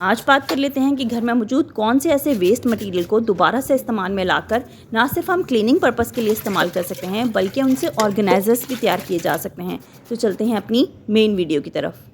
आज बात कर लेते हैं कि घर में मौजूद कौन से ऐसे वेस्ट मटेरियल को दोबारा से इस्तेमाल में लाकर ना सिर्फ हम क्लीनिंग पर्पस के लिए इस्तेमाल कर सकते हैं बल्कि उनसे ऑर्गेनाइजर्स भी तैयार किए जा सकते हैं। तो चलते हैं अपनी मेन वीडियो की तरफ।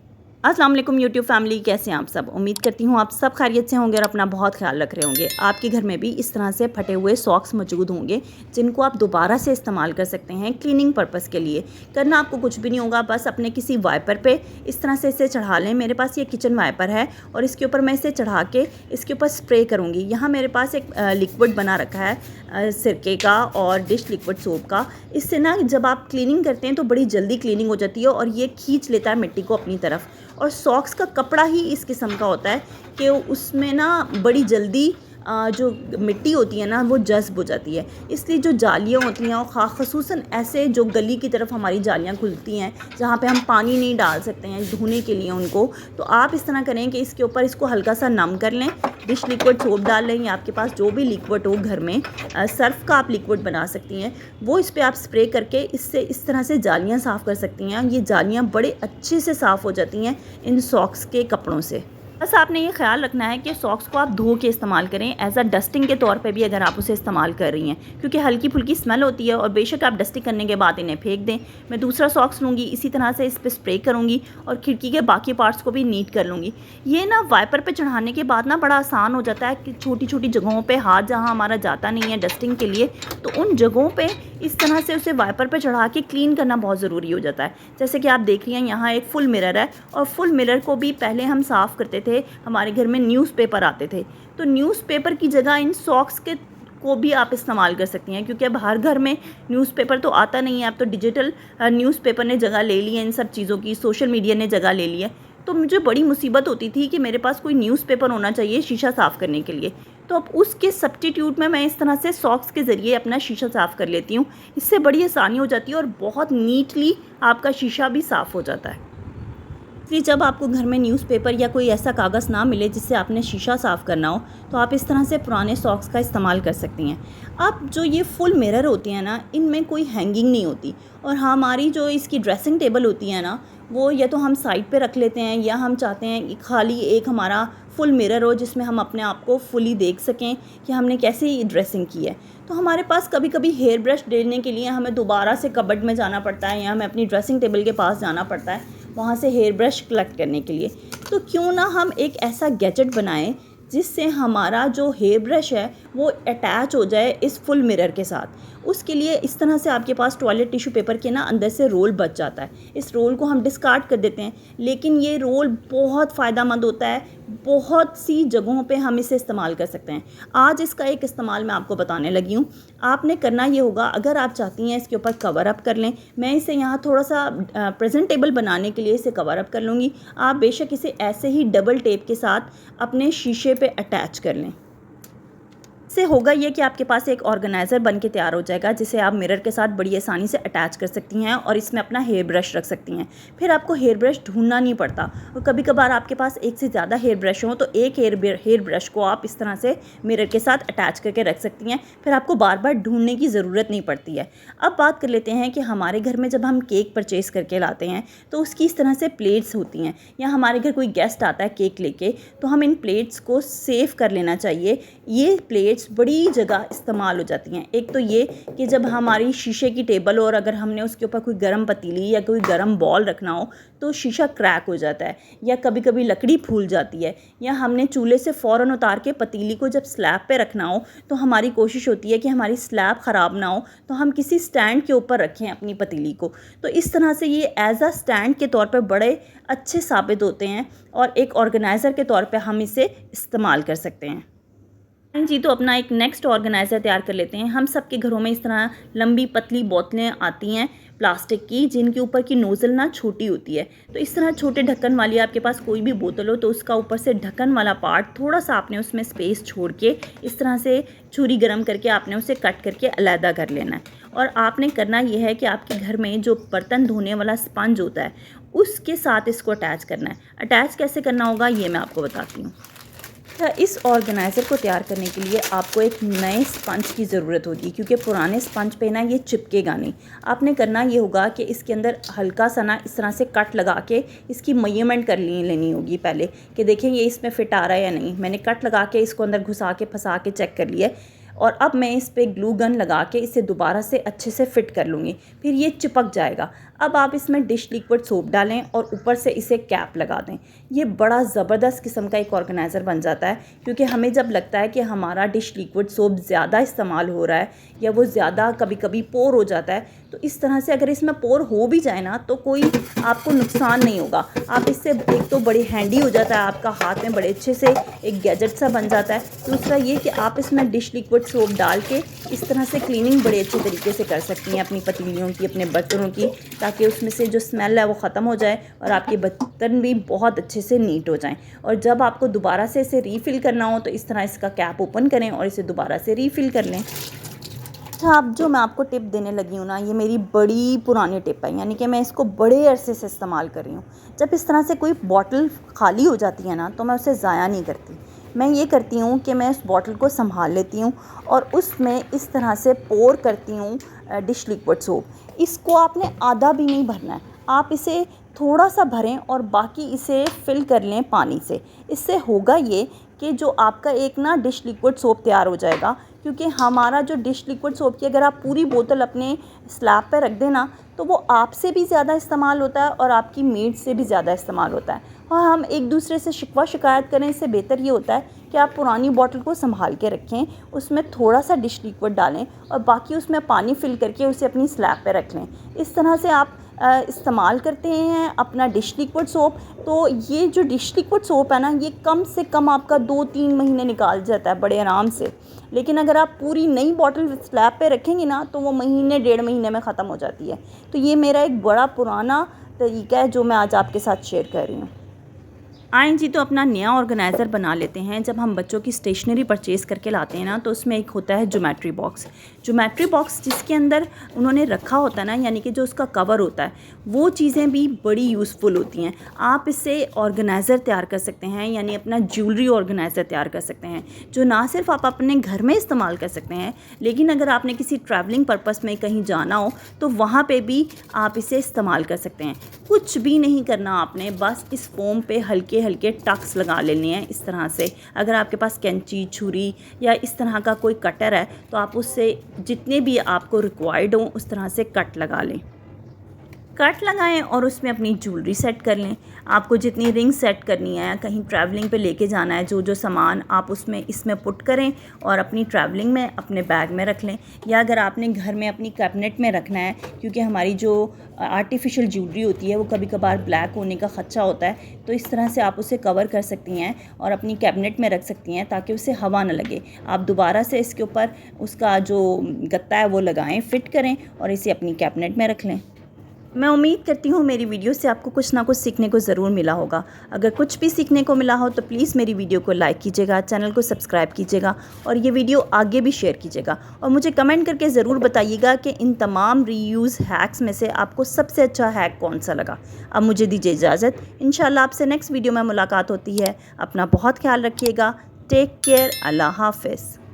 अस्सलाम वालेकुम यूट्यूब फैमिली, कैसे हैं आप सब। उम्मीद करती हूँ आप सब खैरियत से होंगे और अपना बहुत ख्याल रख रहे होंगे। आपके घर में भी इस तरह से फटे हुए सॉक्स मौजूद होंगे जिनको आप दोबारा से इस्तेमाल कर सकते हैं क्लीनिंग पर्पस के लिए। करना आपको कुछ भी नहीं होगा, बस अपने किसी वाइपर पे इस तरह से इसे चढ़ा लें। मेरे पास ये किचन वाइपर है और इसके ऊपर मैं इसे चढ़ा के इसके ऊपर स्प्रे करूँगी। यहाँ मेरे पास एक लिक्विड बना रखा है सिरके का और डिश लिक्विड सोप का। इससे ना जब आप क्लीनिंग करते हैं तो बड़ी जल्दी क्लीनिंग हो जाती है और ये खींच लेता है मिट्टी को अपनी तरफ। और सॉक्स का कपड़ा ही इस किस्म का होता है कि उसमें ना बड़ी जल्दी जो मिट्टी होती है ना वो जज़्ब हो जाती है। इसलिए जो जालियाँ होती हैं और ख़ुसूसन ऐसे जो गली की तरफ हमारी जालियाँ खुलती हैं जहाँ पे हम पानी नहीं डाल सकते हैं धोने के लिए उनको, तो आप इस तरह करें कि इसके ऊपर इसको हल्का सा नम कर लें। डिश लिक्विड सोप डाल लें या आपके पास जो भी लिक्विड हो घर में, सर्फ का आप लिक्विड बना सकती हैं, वो इस पर आप स्प्रे करके इससे इस तरह से जालियाँ साफ़ कर सकती हैं। ये जालियाँ बड़े अच्छे से साफ़ हो जाती हैं इन सॉक्स के कपड़ों से। बस आपने ये ख्याल रखना है कि सॉक्स को आप धो के इस्तेमाल करें एज अ डस्टिंग के तौर पे भी अगर आप उसे इस्तेमाल कर रही हैं, क्योंकि हल्की फुल्की स्मेल होती है और बेशक आप डस्टिंग करने के बाद इन्हें फेंक दें। मैं दूसरा सॉक्स लूँगी, इसी तरह से इस पर स्प्रे करूँगी और खिड़की के बाकी पार्ट्स को भी नीट कर लूँगी। ये ना वाइपर पे चढ़ाने के बाद ना बड़ा आसान हो जाता है कि छोटी छोटी जगहों पर हाथ जहाँ हमारा जाता नहीं है डस्टिंग के लिए, तो उन जगहों पर इस तरह से उसे वाइपर पर चढ़ा के क्लीन करना बहुत ज़रूरी हो जाता है। जैसे कि आप देख रही हैं यहाँ एक फुल मिरर है और फुल मिरर को भी पहले हम साफ़ करते थे, हमारे घर में न्यूज़पेपर आते थे, तो न्यूज़पेपर की जगह इन सॉक्स के को भी आप इस्तेमाल कर सकती हैं, क्योंकि अब हर घर में न्यूज़पेपर तो आता नहीं है। अब तो डिजिटल न्यूज़पेपर ने जगह ले ली है इन सब चीज़ों की, सोशल मीडिया ने जगह ले ली है। तो मुझे बड़ी मुसीबत होती थी कि मेरे पास कोई न्यूज़पेपर होना चाहिए शीशा साफ़ करने के लिए, तो अब उसके सब्स्टिट्यूट में मैं इस तरह से सॉक्स के ज़रिए अपना शीशा साफ़ कर लेती हूँ। इससे बड़ी आसानी हो जाती है और बहुत नीटली आपका शीशा भी साफ़ हो जाता है। इसलिए जब आपको घर में न्यूज़पेपर या कोई ऐसा कागज़ ना मिले जिससे आपने शीशा साफ़ करना हो, तो आप इस तरह से पुराने सॉक्स का इस्तेमाल कर सकती हैं। अब जो ये फुल मिरर होती हैं ना, इनमें कोई हैंगिंग नहीं होती और हमारी जो इसकी ड्रेसिंग टेबल होती है ना, वो या तो हम साइड पे रख लेते हैं या हम चाहते हैं कि खाली एक हमारा फुल मिरर हो जिसमें हम अपने आप को फुली देख सकें कि हमने कैसे ड्रेसिंग की है। तो हमारे पास कभी कभी हेयर ब्रश देने के लिए हमें दोबारा से कबर्ड में जाना पड़ता है या हमें अपनी ड्रेसिंग टेबल के पास जाना पड़ता है वहाँ से हेयर ब्रश कलेक्ट करने के लिए। तो क्यों ना हम एक ऐसा गैजेट बनाएं जिससे हमारा जो हेयर ब्रश है वो अटैच हो जाए इस फुल मिरर के साथ। उसके लिए इस तरह से आपके पास टॉयलेट टिश्यू पेपर के ना अंदर से रोल बच जाता है, इस रोल को हम डिस्कार्ड कर देते हैं, लेकिन ये रोल बहुत फ़ायदेमंद होता है। बहुत सी जगहों पे हम इसे इस्तेमाल कर सकते हैं। आज इसका एक इस्तेमाल मैं आपको बताने लगी हूँ। आपने करना ये होगा, अगर आप चाहती हैं इसके ऊपर कवर अप कर लें, मैं इसे यहाँ थोड़ा सा प्रेजेंटेबल बनाने के लिए इसे कवर अप कर लूँगी। आप बेशक इसे ऐसे ही डबल टेप के साथ अपने शीशे पे अटैच कर लें। इससे होगा ये कि आपके पास एक ऑर्गेनाइज़र बन के तैयार हो जाएगा जिसे आप मिरर के साथ बड़ी आसानी से अटैच कर सकती हैं और इसमें अपना हेयर ब्रश रख सकती हैं। फिर आपको हेयर ब्रश ढूंढना नहीं पड़ता। और कभी कभार आपके पास एक से ज़्यादा हेयर ब्रश हो तो एक हेयर ब्रश को आप इस तरह से मिरर के साथ अटैच करके रख सकती हैं, फिर आपको बार बार ढूंढने की ज़रूरत नहीं पड़ती है। अब बात कर लेते हैं कि हमारे घर में जब हम केक परचेज़ करके लाते हैं तो उसकी इस तरह से प्लेट्स होती हैं, या हमारे घर कोई गेस्ट आता है केक लेके, तो हम इन प्लेट्स को सेव कर लेना चाहिए। ये प्लेट्स बड़ी जगह इस्तेमाल हो जाती हैं। एक तो ये कि जब हमारी शीशे की टेबल और अगर हमने उसके ऊपर कोई गर्म पतीली या कोई गर्म बॉल रखना हो तो शीशा क्रैक हो जाता है, या कभी कभी लकड़ी फूल जाती है, या हमने चूल्हे से फ़ौरन उतार के पतीली को जब स्लैब पे रखना हो तो हमारी कोशिश होती है कि हमारी स्लैब ख़राब ना हो तो हम किसी स्टैंड के ऊपर रखें अपनी पतीली को। तो इस तरह से ये एज अ स्टैंड के तौर पर बड़े अच्छे साबित होते हैं और एक ऑर्गेनाइज़र के तौर पर हम इसे इस्तेमाल कर सकते हैं। जी, तो अपना एक नेक्स्ट ऑर्गेनाइज़र तैयार कर लेते हैं। हम सब के घरों में इस तरह लंबी पतली बोतलें आती हैं प्लास्टिक की, जिनके ऊपर की नोज़ल ना छोटी होती है। तो इस तरह छोटे ढक्कन वाली आपके पास कोई भी बोतल हो तो उसका ऊपर से ढक्कन वाला पार्ट थोड़ा सा आपने उसमें स्पेस छोड़ के इस तरह से छुरी गर्म करके आपने उसे कट करके अलहदा कर लेना है। और आपने करना यह है कि आपके घर में जो बर्तन धोने वाला स्पंज होता है उसके साथ इसको अटैच करना है। अटैच कैसे करना होगा ये मैं आपको बताती हूँ। इस ऑर्गेनाइज़र को तैयार करने के लिए आपको एक नए स्पंज की ज़रूरत होगी, क्योंकि पुराने स्पंज पे ना ये चिपकेगा नहीं। आपने करना ये होगा कि इसके अंदर हल्का सा ना इस तरह से कट लगा के इसकी मेजरमेंट कर लेनी होगी पहले, कि देखें ये इसमें फ़िट आ रहा है या नहीं। मैंने कट लगा के इसको अंदर घुसा के फंसा के चेक कर लिया और अब मैं इस पर ग्लू गन लगा के इसे दोबारा से अच्छे से फ़िट कर लूँगी, फिर ये चिपक जाएगा। अब आप इसमें डिश लिक्विड सोप डालें और ऊपर से इसे कैप लगा दें। ये बड़ा ज़बरदस्त किस्म का एक ऑर्गेनाइज़र बन जाता है, क्योंकि हमें जब लगता है कि हमारा डिश लिक्विड सोप ज़्यादा इस्तेमाल हो रहा है या वो ज़्यादा कभी कभी पोर हो जाता है, तो इस तरह से अगर इसमें पोर हो भी जाए ना तो कोई आपको नुकसान नहीं होगा। आप इससे एक तो बड़ी हैंडी हो जाता है, आपका हाथ में बड़े अच्छे से एक गैजेट सा बन जाता है। दूसरा ये कि आप इसमें डिश लिक्विड सोप डाल के इस तरह से क्लीनिंग बड़े अच्छे तरीके से कर सकती हैं अपनी पतीलियों की, अपने बर्तनों की, ताकि उसमें से जो स्मेल है वो ख़त्म हो जाए और आपके बर्तन भी बहुत अच्छे से नीट हो जाएं। और जब आपको दोबारा से इसे रीफ़िल करना हो तो इस तरह इसका कैप ओपन करें और इसे दोबारा से रीफ़िल कर लें। अच्छा, अब जो मैं आपको टिप देने लगी हूँ ना, ये मेरी बड़ी पुरानी टिप है, यानी कि मैं इसको बड़े अरसे से इस्तेमाल कर रही हूँ। जब इस तरह से कोई बॉटल खाली हो जाती है ना तो मैं उसे ज़ाया नहीं करती। मैं ये करती हूँ कि मैं उस बॉटल को संभाल लेती हूँ और उसमें इस तरह से पोर करती हूँ डिश लिक्विड सोप। इसको आपने आधा भी नहीं भरना है, आप इसे थोड़ा सा भरें और बाकी इसे फिल कर लें पानी से। इससे होगा ये कि जो आपका एक ना डिश लिक्विड सोप तैयार हो जाएगा, क्योंकि हमारा जो डिश लिक्विड सोप की अगर आप पूरी बोतल अपने स्लैब पे रख देना तो वो आपसे भी ज़्यादा इस्तेमाल होता है और आपकी मीट से भी ज़्यादा इस्तेमाल होता है। और हम एक दूसरे से शिकवा शिकायत करें, इससे बेहतर ये होता है कि आप पुरानी बोतल को संभाल के रखें, उसमें थोड़ा सा डिश लिक्विड डालें और बाकी उसमें पानी फिल करके उसे अपनी स्लैब पे रख लें। इस तरह से आप इस्तेमाल करते हैं अपना डिश लिक्विड सोप, तो ये जो डिश लिक्विड सोप है ना, ये कम से कम आपका 2-3 महीने निकाल जाता है बड़े आराम से। लेकिन अगर आप पूरी नई बॉटल स्लैब पे रखेंगे ना तो वो महीने 1.5 महीने में ख़त्म हो जाती है। तो ये मेरा एक बड़ा पुराना तरीका है जो मैं आज आपके साथ शेयर कर रही हूँ। आएँ जी, तो अपना नया ऑर्गेनाइज़र बना लेते हैं। जब हम बच्चों की स्टेशनरी परचेज़ करके लाते हैं ना तो उसमें एक होता है ज्योमेट्री बॉक्स। ज्योमेट्री बॉक्स जिसके अंदर उन्होंने रखा होता है ना, यानी कि जो उसका कवर होता है, वो चीज़ें भी बड़ी यूज़फुल होती हैं। आप इससे ऑर्गेनाइज़र तैयार कर सकते हैं, यानी अपना ज्वेलरी ऑर्गेनाइज़र तैयार कर सकते हैं, जो ना सिर्फ आप अपने घर में इस्तेमाल कर सकते हैं, लेकिन अगर आपने किसी ट्रैवलिंग पर्पस में कहीं जाना हो तो वहाँ पे भी आप इसे इस्तेमाल कर सकते हैं। कुछ भी नहीं करना आपने, बस इस फोम पे हल्के हल्के टक्स लगा लेने हैं इस तरह से। अगर आपके पास कैंची, छुरी या इस तरह का कोई कटर है तो आप उससे जितने भी आपको रिक्वायर्ड हो उस तरह से कट लगा लें। कट लगाएं और उसमें अपनी ज्वेलरी सेट कर लें। आपको जितनी रिंग सेट करनी है, कहीं ट्रैवलिंग पे लेके जाना है, जो जो सामान आप उसमें इसमें पुट करें और अपनी ट्रैवलिंग में अपने बैग में रख लें। या अगर आपने घर में अपनी कैबिनेट में रखना है, क्योंकि हमारी जो आर्टिफिशियल ज्वेलरी होती है वो कभी कभार ब्लैक होने का ख़दशा होता है, तो इस तरह से आप उसे कवर कर सकती हैं और अपनी कैबिनेट में रख सकती हैं ताकि उसे हवा ना लगे। आप दोबारा से इसके ऊपर उसका जो गत्ता है वो लगाएं, फिट करें और इसे अपनी कैबिनेट में रख लें। मैं उम्मीद करती हूँ मेरी वीडियो से आपको कुछ ना कुछ सीखने को ज़रूर मिला होगा। अगर कुछ भी सीखने को मिला हो तो प्लीज़ मेरी वीडियो को लाइक कीजिएगा, चैनल को सब्सक्राइब कीजिएगा और ये वीडियो आगे भी शेयर कीजिएगा। और मुझे कमेंट करके ज़रूर बताइएगा कि इन तमाम रीयूज़ हैक्स में से आपको सबसे अच्छा हैक कौन सा लगा। अब मुझे दीजिए इजाज़त, इंशाल्लाह आपसे नेक्स्ट वीडियो में मुलाकात होती है। अपना बहुत ख्याल रखिएगा। Take care. अल्लाह हाफ़िज़।